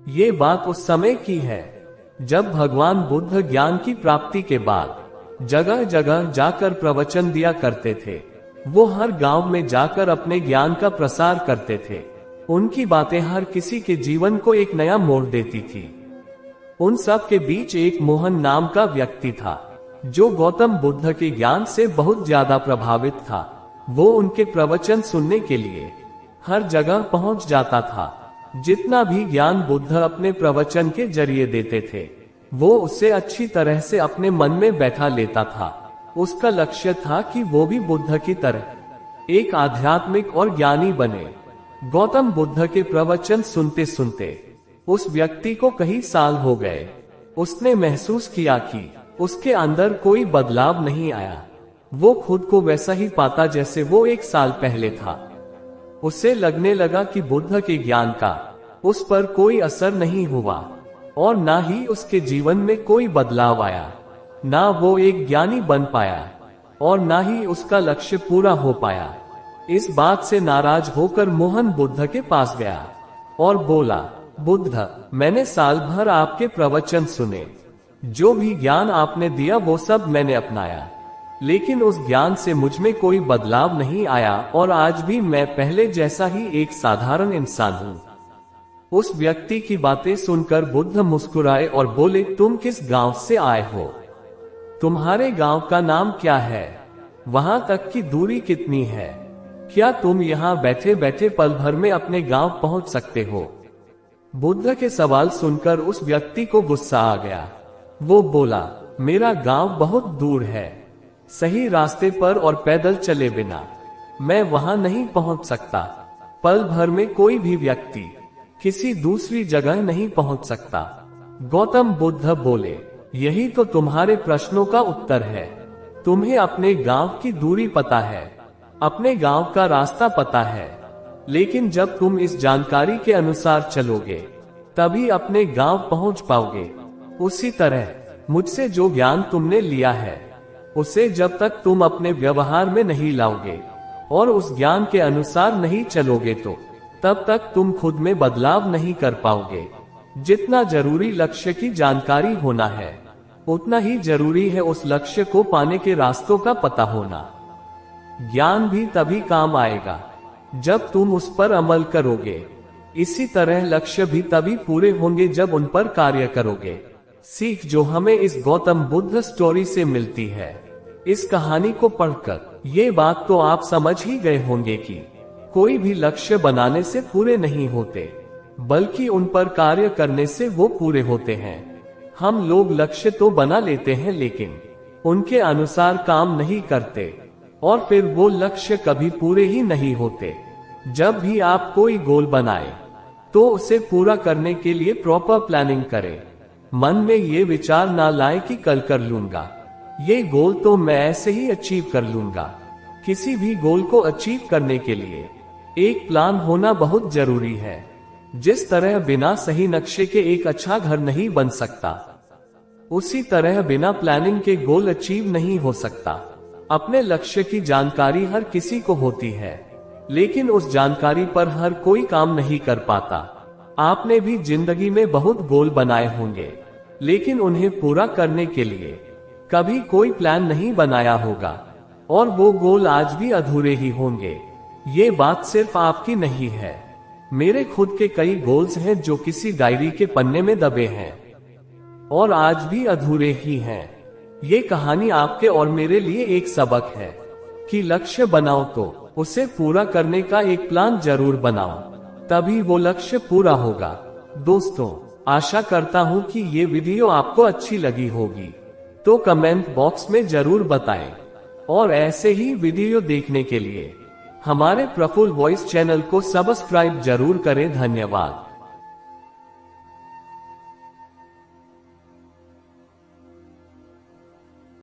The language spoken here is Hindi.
ये बात उस समय की है जब भगवान बुद्ध ज्ञान की प्राप्ति के बाद जगह जगह जाकर प्रवचन दिया करते थे। वो हर गांव में जाकर अपने ज्ञान का प्रसार करते थे। उनकी बातें हर किसी के जीवन को एक नया मोड़ देती थी। उन सब के बीच एक मोहन नाम का व्यक्ति था जो गौतम बुद्ध के ज्ञान से बहुत ज्यादा प्रभावित था। वो उनके प्रवचन सुनने के लिए हर जगह पहुंच जाता था। जितना भी ज्ञान बुद्ध अपने प्रवचन के जरिए देते थे वो उसे अच्छी तरह से अपने मन में बैठा लेता था। उसका लक्ष्य था कि वो भी बुद्ध की तरह एक आध्यात्मिक और ज्ञानी बने। गौतम बुद्ध के प्रवचन सुनते सुनते उस व्यक्ति को कई साल हो गए। उसने महसूस किया कि उसके अंदर कोई बदलाव नहीं आया। वो खुद को वैसा ही पाता जैसे वो एक साल पहले था। उसे लगने लगा कि बुद्ध के ज्ञान का उस पर कोई असर नहीं हुआ और ना ही उसके जीवन में कोई बदलाव आया। ना वो एक ज्ञानी बन पाया और ना ही उसका लक्ष्य पूरा हो पाया। इस बात से नाराज होकर मोहन बुद्ध के पास गया और बोला, बुद्ध, मैंने साल भर आपके प्रवचन सुने। जो भी ज्ञान आपने दिया वो सब मैंने अपनाया, लेकिन उस ज्ञान से मुझ में कोई बदलाव नहीं आया और आज भी मैं पहले जैसा ही एक साधारण इंसान हूँ। उस व्यक्ति की बातें सुनकर बुद्ध मुस्कुराए और बोले, तुम किस गांव से आए हो? तुम्हारे गांव का नाम क्या है? वहां तक की दूरी कितनी है? क्या तुम यहाँ बैठे बैठे पल भर में अपने गांव पहुंच सकते हो? बुद्ध के सवाल सुनकर उस व्यक्ति को गुस्सा आ गया। वो बोला, मेरा गांव बहुत दूर है। सही रास्ते पर और पैदल चले बिना मैं वहां नहीं पहुंच सकता। पल भर में कोई भी व्यक्ति किसी दूसरी जगह नहीं पहुंच सकता। गौतम बुद्ध बोले, यही तो तुम्हारे प्रश्नों का उत्तर है। तुम्हें अपने गांव की दूरी पता है, अपने गांव का रास्ता पता है, लेकिन जब तुम इस जानकारी के अनुसार चलोगे तभी अपने गांव पहुंच पाओगे। उसी तरह मुझसे जो ज्ञान तुमने लिया है उसे जब तक तुम अपने व्यवहार में नहीं लाओगे और उस ज्ञान के अनुसार नहीं चलोगे तो तब तक तुम खुद में बदलाव नहीं कर पाओगे। जितना जरूरी लक्ष्य की जानकारी होना है उतना ही जरूरी है उस लक्ष्य को पाने के रास्तों का पता होना। ज्ञान भी तभी काम आएगा जब तुम उस पर अमल करोगे। इसी तरह लक्ष्य भी तभी पूरे होंगे जब उन पर कार्य करोगे। सीख जो हमें इस गौतम बुद्ध स्टोरी से मिलती है, इस कहानी को पढ़कर ये बात तो आप समझ ही गए होंगे कि कोई भी लक्ष्य बनाने से पूरे नहीं होते, बल्कि उन पर कार्य करने से वो पूरे होते हैं। हम लोग लक्ष्य तो बना लेते हैं लेकिन उनके अनुसार काम नहीं करते और फिर वो लक्ष्य कभी पूरे ही नहीं होते। जब भी आप कोई गोल बनाए तो उसे पूरा करने के लिए प्रॉपर प्लानिंग करें। मन में ये विचार ना लाए कि कल कर लूंगा, ये गोल तो मैं ऐसे ही अचीव कर लूंगा। किसी भी गोल को अचीव करने के लिए एक प्लान होना बहुत जरूरी है। जिस तरह बिना सही नक्शे के एक अच्छा घर नहीं बन सकता, उसी तरह बिना प्लानिंग के गोल अचीव नहीं हो सकता। अपने लक्ष्य की जानकारी हर किसी को होती है, लेकिन उस जानकारी पर हर कोई काम नहीं कर पाता। आपने भी जिंदगी में बहुत गोल बनाए होंगे, लेकिन उन्हें पूरा करने के लिए कभी कोई प्लान नहीं बनाया होगा और वो गोल आज भी अधूरे ही होंगे। ये बात सिर्फ आपकी नहीं है, मेरे खुद के कई गोल्स हैं जो किसी डायरी के पन्ने में दबे हैं और आज भी अधूरे ही हैं। ये कहानी आपके और मेरे लिए एक सबक है कि लक्ष्य बनाओ तो उसे पूरा करने का एक प्लान जरूर बनाओ, तभी वो लक्ष्य पूरा होगा। दोस्तों, आशा करता हूँ कि ये वीडियो आपको अच्छी लगी होगी, तो कमेंट बॉक्स में जरूर बताएं और ऐसे ही वीडियो देखने के लिए हमारे प्रफुल्ल वॉइस चैनल को सब्सक्राइब जरूर करें। धन्यवाद।